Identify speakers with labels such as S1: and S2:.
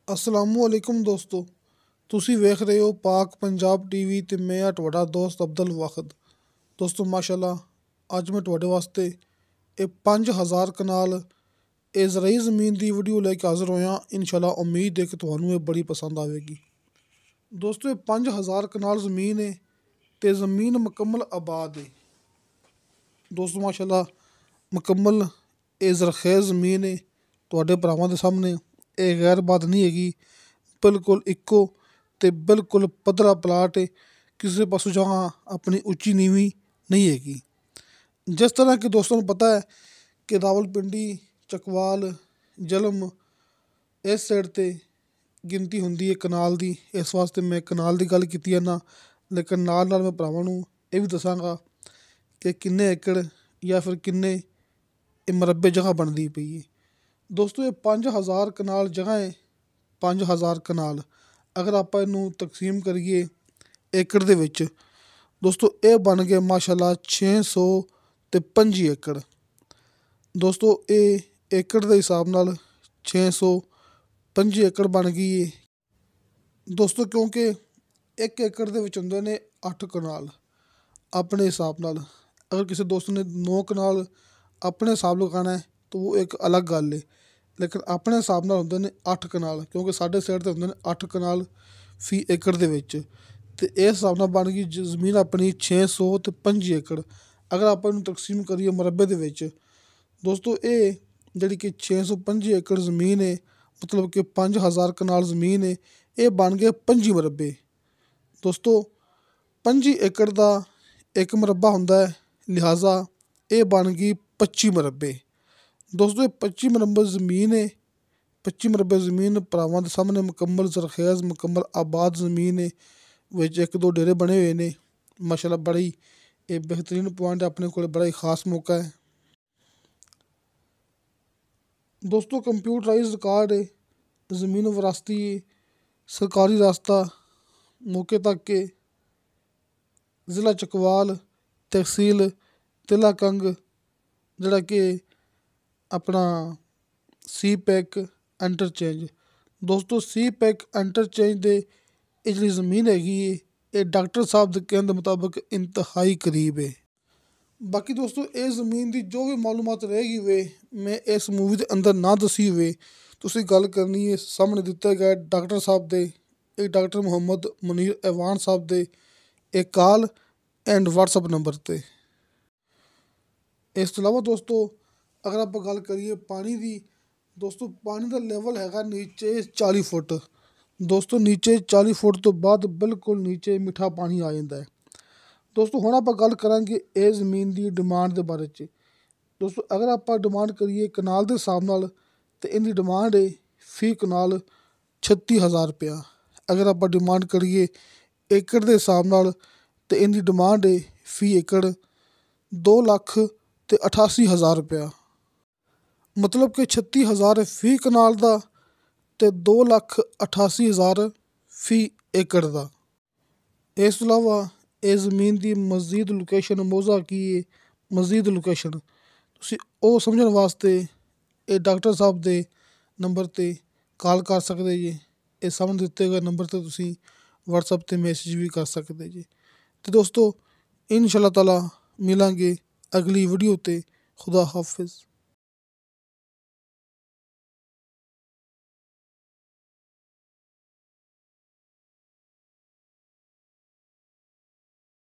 S1: ਅਸਲਾਮੁਅਲੈਕੁਮ ਦੋਸਤੋ, ਤੁਸੀਂ ਵੇਖ ਰਹੇ ਹੋ ਪਾਕ ਪੰਜਾਬ ਟੀਵੀ ਤੇ ਮੈਂ ਹਾਂ ਤੁਹਾਡਾ ਦੋਸਤ ਅਬਦੁਲ ਵਾਖਦ। ਦੋਸਤੋ ਮਾਸ਼ਾਅੱਲਾ, ਅੱਜ ਮੈਂ ਤੁਹਾਡੇ ਵਾਸਤੇ ਇਹ 5000 ਕਨਾਲ ਇਹ ਜ਼ਰਈ ਜ਼ਮੀਨ ਦੀ ਵੀਡੀਓ ਲੈ ਕੇ ਹਾਜ਼ਰ ਹੋਇਆ। ਇਨਸ਼ਾਅੱਲਾ ਉਮੀਦ ਹੈ ਕਿ ਤੁਹਾਨੂੰ ਇਹ ਬੜੀ ਪਸੰਦ ਆਵੇਗੀ। ਦੋਸਤੋ, ਇਹ 5000 ਕਨਾਲ ਜ਼ਮੀਨ ਹੈ ਤੇ ਜ਼ਮੀਨ ਮੁਕੰਮਲ ਆਬਾਦ ਹੈ। ਦੋਸਤੋ ਮਾਸ਼ਾਅੱਲਾ, ਮੁਕੰਮਲ ਇਹ ਜ਼ਰਖੇਜ਼ ਜ਼ਮੀਨ ਹੈ। ਤੁਹਾਡੇ ਭਰਾਵਾਂ ਦੇ ਸਾਹਮਣੇ ਇਹ ਗੈਰਬਾਦ ਨਹੀਂ ਹੈਗੀ, ਬਿਲਕੁਲ ਇੱਕੋ ਤੇ ਬਿਲਕੁਲ ਪੱਧਰਾ ਪਲਾਟ ਹੈ। ਕਿਸੇ ਪਾਸੋਂ ਜਗ੍ਹਾ ਆਪਣੀ ਉੱਚੀ ਨੀਵੀਂ ਨਹੀਂ ਹੈਗੀ। ਜਿਸ ਤਰ੍ਹਾਂ ਕਿ ਦੋਸਤਾਂ ਨੂੰ ਪਤਾ ਹੈ ਕਿ ਰਾਵਲਪਿੰਡੀ, ਚਕਵਾਲ, ਜਲਮ ਇਸ ਸਾਈਡ 'ਤੇ ਗਿਣਤੀ ਹੁੰਦੀ ਹੈ ਕਨਾਲ ਦੀ। ਇਸ ਵਾਸਤੇ ਮੈਂ ਕਨਾਲ ਦੀ ਗੱਲ ਕੀਤੀ ਹੈ ਨਾ, ਲੇਕਿਨ ਨਾਲ ਨਾਲ ਮੈਂ ਭਰਾਵਾਂ ਨੂੰ ਇਹ ਵੀ ਦੱਸਾਂਗਾ ਕਿ ਕਿੰਨੇ ਏਕੜ ਜਾਂ ਫਿਰ ਕਿੰਨੇ ਇਹ ਮਰਬੇ ਜਗ੍ਹਾ ਬਣਦੀ ਪਈ ਹੈ। ਦੋਸਤੋ, ਇਹ 5000 ਕਨਾਲ ਜਗ੍ਹਾ ਹੈ। 5000 ਕਨਾਲ ਅਗਰ ਆਪਾਂ ਇਹਨੂੰ ਤਕਸੀਮ ਕਰੀਏ ਏਕੜ ਦੇ ਵਿੱਚ, ਦੋਸਤੋ ਇਹ ਬਣ ਗਏ ਮਾਸ਼ਾਅੱਲਾ 625 ਏਕੜ। ਦੋਸਤੋ, ਇਹ ਏਕੜ ਦੇ ਹਿਸਾਬ ਨਾਲ 625 ਏਕੜ ਬਣ ਗਈ ਹੈ। ਦੋਸਤੋ, ਕਿਉਂਕਿ ਇੱਕ ਏਕੜ ਦੇ ਵਿੱਚ ਹੁੰਦੇ ਨੇ 8 ਕਨਾਲ ਆਪਣੇ ਹਿਸਾਬ ਨਾਲ। ਅਗਰ ਕਿਸੇ ਦੋਸਤ ਨੇ 9 ਕਨਾਲ ਆਪਣੇ ਹਿਸਾਬ ਲਗਾਉਣਾ ਹੈ ਤਾਂ ਉਹ ਇੱਕ ਅਲੱਗ ਗੱਲ ਹੈ, ਲੇਕਿਨ ਆਪਣੇ ਹਿਸਾਬ ਨਾਲ ਹੁੰਦੇ ਨੇ 8 ਕਨਾਲ, ਕਿਉਂਕਿ ਸਾਡੇ ਸਾਈਡ 'ਤੇ ਹੁੰਦੇ ਨੇ 8 ਕਨਾਲ ਫੀ ਏਕੜ ਦੇ ਵਿੱਚ। ਅਤੇ ਇਸ ਹਿਸਾਬ ਨਾਲ ਬਣ ਗਈ ਜ਼ਮੀਨ ਆਪਣੀ 625 ਏਕੜ। ਅਗਰ ਆਪਾਂ ਇਹਨੂੰ ਤਕਸੀਮ ਕਰੀਏ ਮੁਰੱਬੇ ਦੇ ਵਿੱਚ, ਦੋਸਤੋ ਇਹ ਜਿਹੜੀ ਕਿ 625 ਏਕੜ ਜ਼ਮੀਨ ਹੈ, ਮਤਲਬ ਕਿ 5000 ਕਨਾਲ ਜ਼ਮੀਨ ਹੈ, ਇਹ ਬਣ ਗਏ 25 ਮੁਰੱਬੇ। ਦੋਸਤੋ 25 ਏਕੜ ਦਾ ਇੱਕ ਮੁਰੱਬਾ ਹੁੰਦਾ ਹੈ, ਲਿਹਾਜ਼ਾ ਇਹ ਬਣ ਗਈ 25 ਮੁਰੱਬੇ। ਦੋਸਤੋ, ਇਹ 25 ਮੁਰੱਬੇ ਜ਼ਮੀਨ ਹੈ। 25 ਮੁਰੱਬੇ ਜ਼ਮੀਨ ਭਰਾਵਾਂ ਦੇ ਸਾਹਮਣੇ ਮੁਕੰਮਲ ਜ਼ਰਖੇਜ਼, ਮੁਕੰਮਲ ਆਬਾਦ ਜ਼ਮੀਨ ਹੈ। ਵਿੱਚ ਇੱਕ ਦੋ ਡੇਰੇ ਬਣੇ ਹੋਏ ਨੇ ਮਾਸ਼ਾਅੱਲਾ। ਬੜਾ ਹੀ ਇਹ ਬਿਹਤਰੀਨ ਪੁਆਇੰਟ ਆਪਣੇ ਕੋਲ, ਬੜਾ ਹੀ ਖ਼ਾਸ ਮੌਕਾ ਹੈ। ਦੋਸਤੋ, ਕੰਪਿਊਟਰਾਈਜ਼ ਰਿਕਾਰਡ ਹੈ, ਜ਼ਮੀਨ ਵਿਰਾਸਤੀ ਹੈ, ਸਰਕਾਰੀ ਰਾਸਤਾ ਮੌਕੇ ਤੱਕ ਕੇ ਜ਼ਿਲ੍ਹਾ ਚਕਵਾਲ, ਤਹਿਸੀਲ ਤਿਲਾ ਕੰਗ, ਜਿਹੜਾ ਕਿ ਆਪਣਾ ਸੀ ਪੈਕ ਇੰਟਰਚੇਂਜ। ਦੋਸਤੋ, ਸੀ ਪੈਕ ਇੰਟਰਚੇਂਜ ਦੇ ਇਹ ਜਿਹੜੀ ਜ਼ਮੀਨ ਹੈਗੀ ਹੈ, ਇਹ ਡਾਕਟਰ ਸਾਹਿਬ ਦੇ ਕਹਿਣ ਦੇ ਮੁਤਾਬਕ ਇੰਤਹਾਈ ਕਰੀਬ ਹੈ। ਬਾਕੀ ਦੋਸਤੋ, ਇਹ ਜ਼ਮੀਨ ਦੀ ਜੋ ਵੀ ਮਾਲੂਮਾਤ ਰਹੇਗੀ ਵੇ, ਮੈਂ ਇਸ ਮੂਵੀ ਦੇ ਅੰਦਰ ਨਾ ਦੱਸੀ ਹੋਵੇ, ਤੁਸੀਂ ਗੱਲ ਕਰਨੀ ਹੈ ਸਾਹਮਣੇ ਦਿੱਤੇ ਗਏ ਡਾਕਟਰ ਸਾਹਿਬ ਦੇ, ਇਹ ਡਾਕਟਰ ਮੁਹੰਮਦ ਮੁਨੀਰ ਐਵਾਨ ਸਾਹਿਬ ਦੇ ਇਹ ਕਾਲ ਐਂਡ ਵਟਸਐਪ ਨੰਬਰ 'ਤੇ। ਇਸ ਤੋਂ ਇਲਾਵਾ ਦੋਸਤੋ, ਅਗਰ ਆਪਾਂ ਗੱਲ ਕਰੀਏ ਪਾਣੀ ਦੀ, ਦੋਸਤੋ ਪਾਣੀ ਦਾ ਲੈਵਲ ਹੈਗਾ ਨੀਚੇ 40 ਫੁੱਟ। ਦੋਸਤੋ, ਨੀਚੇ 40 ਫੁੱਟ ਤੋਂ ਬਾਅਦ ਬਿਲਕੁਲ ਨੀਚੇ ਮਿੱਠਾ ਪਾਣੀ ਆ ਜਾਂਦਾ ਹੈ। ਦੋਸਤੋ, ਹੁਣ ਆਪਾਂ ਗੱਲ ਕਰਾਂਗੇ ਇਹ ਜ਼ਮੀਨ ਦੀ ਡਿਮਾਂਡ ਦੇ ਬਾਰੇ 'ਚ। ਦੋਸਤੋ, ਅਗਰ ਆਪਾਂ ਡਿਮਾਂਡ ਕਰੀਏ ਕਨਾਲ ਦੇ ਹਿਸਾਬ ਨਾਲ, ਤਾਂ ਇਹਦੀ ਡਿਮਾਂਡ ਹੈ ਫੀ ਕਨਾਲ 36000 ਰੁਪਇਆ। ਅਗਰ ਆਪਾਂ ਡਿਮਾਂਡ ਕਰੀਏ ਏਕੜ ਦੇ ਹਿਸਾਬ ਨਾਲ, ਤਾਂ ਇਹਦੀ ਡਿਮਾਂਡ ਹੈ ਫੀ ਏਕੜ 2,88,000 ਰੁਪਇਆ। ਮਤਲਬ ਕਿ 36000 ਫੀ ਕਨਾਲ ਦਾ ਅਤੇ 2,88,000 ਫੀ ਏਕੜ ਦਾ। ਇਸ ਤੋਂ ਇਲਾਵਾ ਇਹ ਜ਼ਮੀਨ ਦੀ ਮਜ਼ੀਦ ਲੋਕੇਸ਼ਨ ਮੌਜ਼ਾ ਕੀ ਹੈ, ਮਜ਼ੀਦ ਲੋਕੇਸ਼ਨ ਤੁਸੀਂ ਉਹ ਸਮਝਣ ਵਾਸਤੇ ਇਹ ਡਾਕਟਰ ਸਾਹਿਬ ਦੇ ਨੰਬਰ 'ਤੇ ਕਾਲ ਕਰ ਸਕਦੇ ਜੀ। ਇਹ ਸਾਹਮਣੇ ਦਿੱਤੇ ਗਏ ਨੰਬਰ 'ਤੇ ਤੁਸੀਂ ਵਟਸਐਪ 'ਤੇ ਮੈਸੇਜ ਵੀ ਕਰ ਸਕਦੇ ਜੀ। ਅਤੇ ਦੋਸਤੋ, ਇਨਸ਼ਾ ਅੱਲਾਹ ਤਾਲਾ ਮਿਲਾਂਗੇ ਅਗਲੀ ਵੀਡੀਓ 'ਤੇ। ਖੁਦਾ ਹਾਫਿਜ਼।